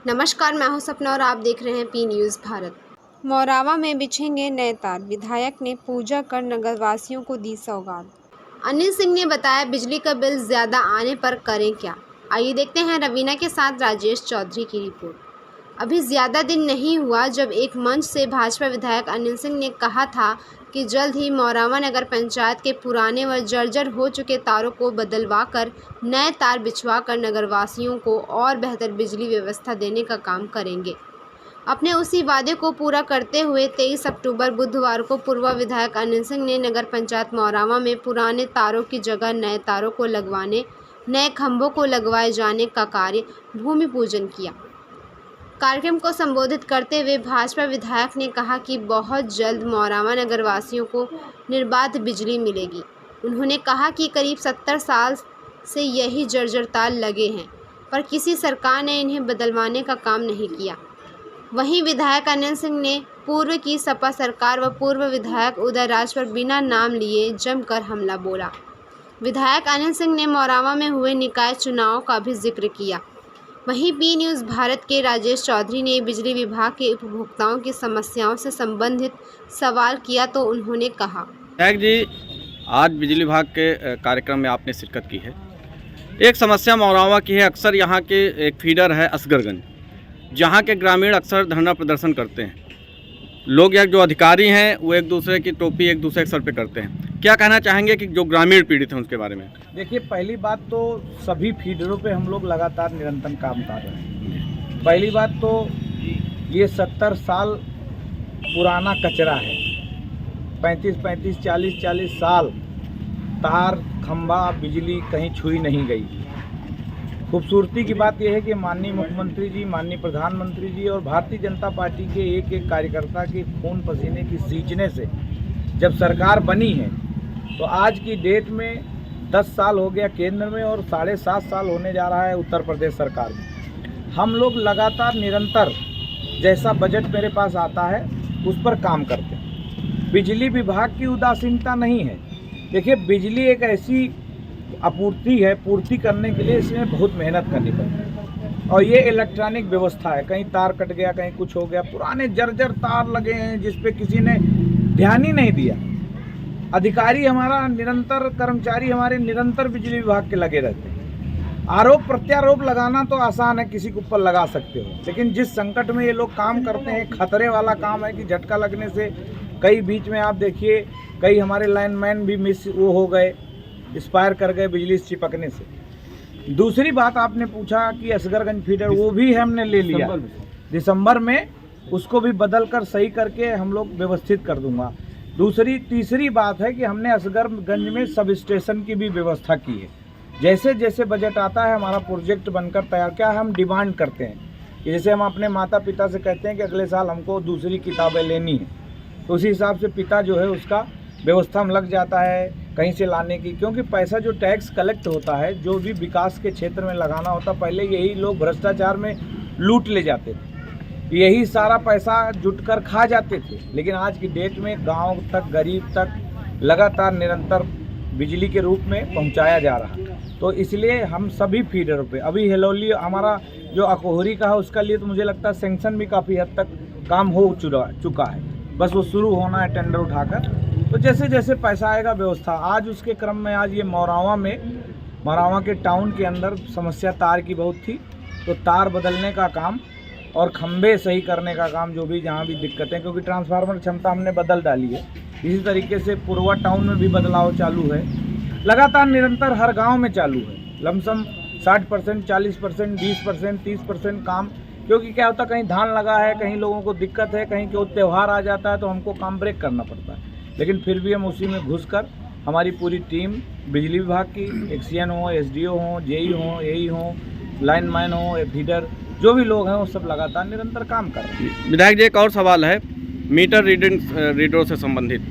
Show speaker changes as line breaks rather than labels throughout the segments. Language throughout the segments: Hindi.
नमस्कार, मैं हूं सपना और आप देख रहे हैं पी न्यूज़ भारत। मौरावा में बिछेंगे नए तार, विधायक ने पूजा कर नगरवासियों को दी सौगात। अनिल सिंह ने बताया, बिजली का बिल ज़्यादा आने पर करें क्या। आइए देखते हैं रवीना के साथ राजेश चौधरी की रिपोर्ट। अभी ज़्यादा दिन नहीं हुआ जब एक मंच से भाजपा विधायक अनिल सिंह ने कहा था कि जल्द ही मौरावा नगर पंचायत के पुराने व जर्जर हो चुके तारों को बदलवा कर नए तार बिछवा कर नगरवासियों को और बेहतर बिजली व्यवस्था देने का काम करेंगे। अपने उसी वादे को पूरा करते हुए 23 अक्टूबर बुधवार को पूर्व विधायक अनिल सिंह ने नगर पंचायत मौरावा में पुराने तारों की जगह नए तारों को लगवाने, नए खंभों को लगवाए जाने का कार्य भूमि पूजन किया। कार्यक्रम को संबोधित करते हुए भाजपा विधायक ने कहा कि बहुत जल्द मौरावा नगरवासियों को निर्बाध बिजली मिलेगी। उन्होंने कहा कि करीब 70 साल से यही जर्जर तार लगे हैं, पर किसी सरकार ने इन्हें बदलवाने का काम नहीं किया। वहीं विधायक अनिल सिंह ने पूर्व की सपा सरकार व पूर्व विधायक उदय राज पर बिना नाम लिए जमकर हमला बोला। विधायक अनिल सिंह ने मौरावा में हुए निकाय चुनाव का भी जिक्र किया। वहीं पी न्यूज़ भारत के राजेश चौधरी ने बिजली विभाग के उपभोक्ताओं की समस्याओं से संबंधित सवाल किया तो उन्होंने कहा,
विधायक जी, आज बिजली विभाग के कार्यक्रम में आपने शिरकत की है। एक समस्या मौरावा की है। अक्सर यहाँ के एक फीडर है असगरगंज, जहाँ के ग्रामीण अक्सर धरना प्रदर्शन करते हैं। लोग या जो अधिकारी हैं वो एक दूसरे की टोपी एक दूसरे के सर पे करते हैं। क्या कहना चाहेंगे कि जो ग्रामीण पीड़ित हैं उसके बारे में?
देखिए, पहली बात तो सभी फीडरों पे हम लोग लगातार निरंतर काम कर रहे हैं। पहली बात तो ये 70 साल पुराना कचरा है। 35 40 साल तार खंभा बिजली कहीं छुई नहीं गई। खूबसूरती की बात यह है कि माननीय मुख्यमंत्री जी, माननीय प्रधानमंत्री जी और भारतीय जनता पार्टी के एक एक कार्यकर्ता के खून पसीने की सींचने से जब सरकार बनी है, तो आज की डेट में 10 साल हो गया केंद्र में और 7.5 साल होने जा रहा है उत्तर प्रदेश सरकार में। हम लोग लगातार निरंतर जैसा बजट मेरे पास आता है उस पर काम करते हैं। बिजली विभाग की उदासीनता नहीं है। देखिए, बिजली एक ऐसी आपूर्ति है, पूर्ति करने के लिए इसमें बहुत मेहनत करनी पड़ती है। और ये इलेक्ट्रॉनिक व्यवस्था है, कहीं तार कट गया, कहीं कुछ हो गया। पुराने जर्जर तार लगे हैं जिस पे किसी ने ध्यान ही नहीं दिया। अधिकारी हमारा निरंतर, कर्मचारी हमारे निरंतर बिजली विभाग के लगे रहते हैं। आरोप प्रत्यारोप लगाना तो आसान है, किसी के ऊपर लगा सकते हो, लेकिन जिस संकट में ये लोग काम करते हैं, खतरे वाला काम है कि झटका लगने से कई बीच में आप देखिए कई हमारे लाइनमैन भी मिस वो हो गए, एक्सपायर कर गए बिजली से चिपकने से। दूसरी बात आपने पूछा कि असगरगंज फीडर, वो भी हमने ले लिया दिसंबर में। उसको भी बदल कर सही करके हम लोग व्यवस्थित कर दूंगा। तीसरी बात है कि हमने असगरगंज में सब स्टेशन की भी व्यवस्था की है। जैसे जैसे बजट आता है हमारा प्रोजेक्ट बनकर तैयार, क्या हम डिमांड करते हैं कि जैसे हम अपने माता पिता से कहते हैं कि अगले साल हमको दूसरी किताबें लेनी है, तो उसी हिसाब से पिता जो है उसका व्यवस्था में लग जाता है कहीं से लाने की। क्योंकि पैसा जो टैक्स कलेक्ट होता है, जो भी विकास के क्षेत्र में लगाना होता, पहले यही लोग भ्रष्टाचार में लूट ले जाते थे, यही सारा पैसा जुट कर खा जाते थे। लेकिन आज की डेट में गांव तक, गरीब तक लगातार निरंतर बिजली के रूप में पहुंचाया जा रहा है। तो इसलिए हम सभी फीडरों पे, अभी हिलौली हमारा जो अकोहरी का है उसका लिए तो मुझे लगता है सेंक्शन भी काफ़ी हद तक काम हो चुका है, बस वो शुरू होना है टेंडर उठाकर। तो जैसे जैसे पैसा आएगा व्यवस्था। आज उसके क्रम में आज ये मौरावा के टाउन के अंदर समस्या तार की बहुत थी, तो तार बदलने का काम और खंभे सही करने का काम, जो भी जहाँ भी दिक्कतें, क्योंकि ट्रांसफार्मर क्षमता हमने बदल डाली है। इसी तरीके से पूर्वा टाउन में भी बदलाव चालू है, लगातार निरंतर हर गांव में चालू है। लमसम 60%, 40%, 20%, 30% काम। क्योंकि क्या होता है, कहीं धान लगा है, कहीं लोगों को दिक्कत है, कहीं कोई त्यौहार आ जाता है तो हमको काम ब्रेक करना पड़ता है। लेकिन फिर भी हम उसी में घुसकर हमारी पूरी टीम, बिजली विभाग की, एक्सीएन हो, एसडीओ हो, जेई हो, एई हो, लाइनमैन हो, फीडर, जो भी लोग हैं वो सब लगातार निरंतर काम कर रहे हैं।
विधायक जी, एक और सवाल है मीटर रीडरों से संबंधित।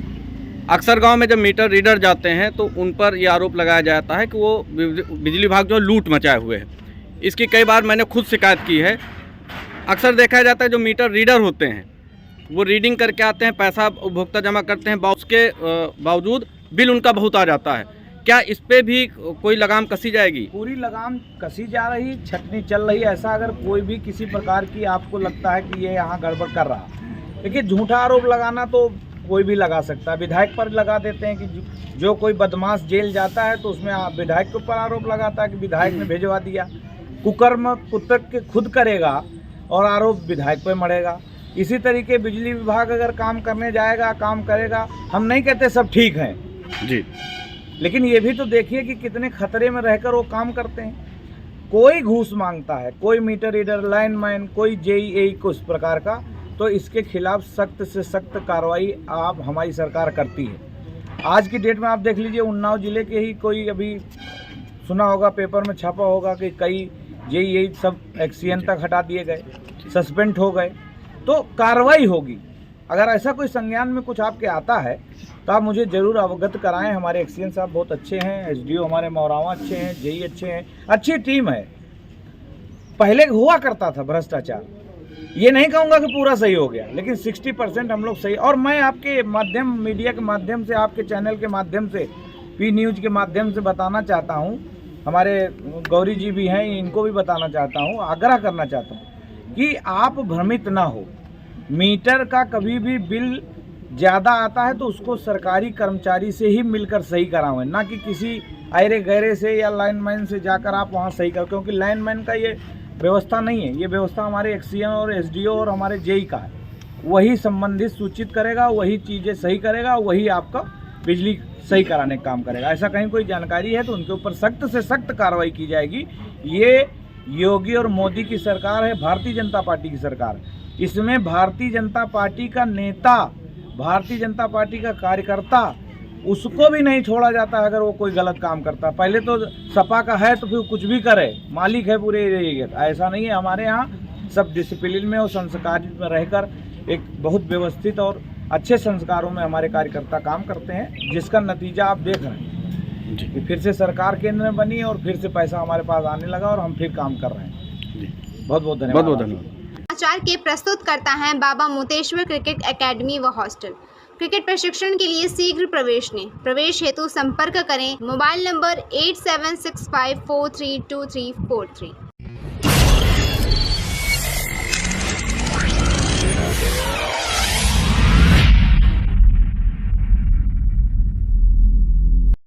अक्सर गांव में जब मीटर रीडर जाते हैं तो उन पर यह आरोप लगाया जाता है कि वो बिजली विभाग जो लूट मचाए हुए है। इसकी कई बार मैंने खुद शिकायत की है। अक्सर देखा जाता है जो मीटर रीडर होते हैं वो रीडिंग करके आते हैं, पैसा उपभोक्ता जमा करते हैं, उसके बावजूद बिल उनका बहुत आ जाता है। क्या इस पे भी कोई लगाम कसी जाएगी?
पूरी लगाम कसी जा रही, छटनी चल रही। ऐसा अगर कोई भी किसी प्रकार की आपको लगता है कि ये यहाँ गड़बड़ कर रहा, देखिए झूठा आरोप लगाना तो कोई भी लगा सकता है। विधायक पर लगा देते हैं कि जो कोई बदमाश जेल जाता है तो उसमें विधायक के ऊपर आरोप लगाता है कि विधायक ने भेजवा दिया। कुकर्म कुतक के खुद करेगा और आरोप विधायक पर मरेगा। इसी तरीके बिजली विभाग अगर काम करने जाएगा, काम करेगा, हम नहीं कहते सब ठीक है
जी,
लेकिन ये भी तो देखिए कि कितने खतरे में रहकर वो काम करते हैं। कोई घूस मांगता है, कोई मीटर रीडर, लाइनमैन, कोई जेईई को इस प्रकार का, तो इसके खिलाफ सख्त से सख्त कार्रवाई आप हमारी सरकार करती है। आज की डेट में आप देख लीजिए, उन्नाव जिले के ही कोई अभी सुना होगा, पेपर में छापा होगा कि कई जेईई सब एक्सीएन तक हटा दिए गए, सस्पेंड हो गए। तो कार्रवाई होगी। अगर ऐसा कोई संज्ञान में कुछ आपके आता है तो आप मुझे ज़रूर अवगत कराएं। हमारे एक्सीएन साहब बहुत अच्छे हैं, एसडीओ हमारे मौरावा अच्छे हैं, जेई अच्छे हैं, अच्छी टीम है। पहले हुआ करता था भ्रष्टाचार, ये नहीं कहूँगा कि पूरा सही हो गया, लेकिन 60% हम लोग सही। और मैं आपके माध्यम, मीडिया के माध्यम से, आपके चैनल के माध्यम से, पी न्यूज़ के माध्यम से बताना चाहता हूँ, हमारे गौरी जी भी हैं, इनको भी बताना चाहता हूँ, आग्रह करना चाहता हूँ कि आप भ्रमित ना हो। मीटर का कभी भी बिल ज़्यादा आता है तो उसको सरकारी कर्मचारी से ही मिलकर सही करावें, ना कि किसी अरे गहरे से या लाइनमैन से जाकर आप वहाँ सही करो, क्योंकि लाइनमैन का ये व्यवस्था नहीं है। ये व्यवस्था हमारे एक्सीएन और एसडीओ और हमारे जेई का है। वही संबंधित सूचित करेगा, वही चीज़ें सही करेगा, वही आपका बिजली सही कराने का काम करेगा। ऐसा कहीं कोई जानकारी है तो उनके ऊपर सख्त से सख्त कार्रवाई की जाएगी। ये योगी और मोदी की सरकार है, भारतीय जनता पार्टी की सरकार है। इसमें भारतीय जनता पार्टी का नेता, भारतीय जनता पार्टी का कार्यकर्ता, उसको भी नहीं छोड़ा जाता अगर वो कोई गलत काम करता। पहले तो सपा का है तो फिर कुछ भी करे, मालिक है पूरे एरिया का, ऐसा नहीं है। हमारे यहाँ सब डिसिप्लिन में और संस्कारित में रहकर एक बहुत व्यवस्थित और अच्छे संस्कारों में हमारे कार्यकर्ता काम करते हैं, जिसका नतीजा आप देख रहे हैं कि फिर से सरकार केंद्र में बनी और फिर से पैसा हमारे पास आने लगा और हम फिर काम कर रहे हैं। बहुत बहुत धन्यवाद।
बहुत बहुत धन्यवाद।
समाचार के प्रस्तुत करता है बाबा मोतेश्वर क्रिकेट एकेडमी व हॉस्टल। क्रिकेट प्रशिक्षण के लिए शीघ्र प्रवेश लें। प्रवेश हेतु संपर्क करें मोबाइल नंबर 8765432343।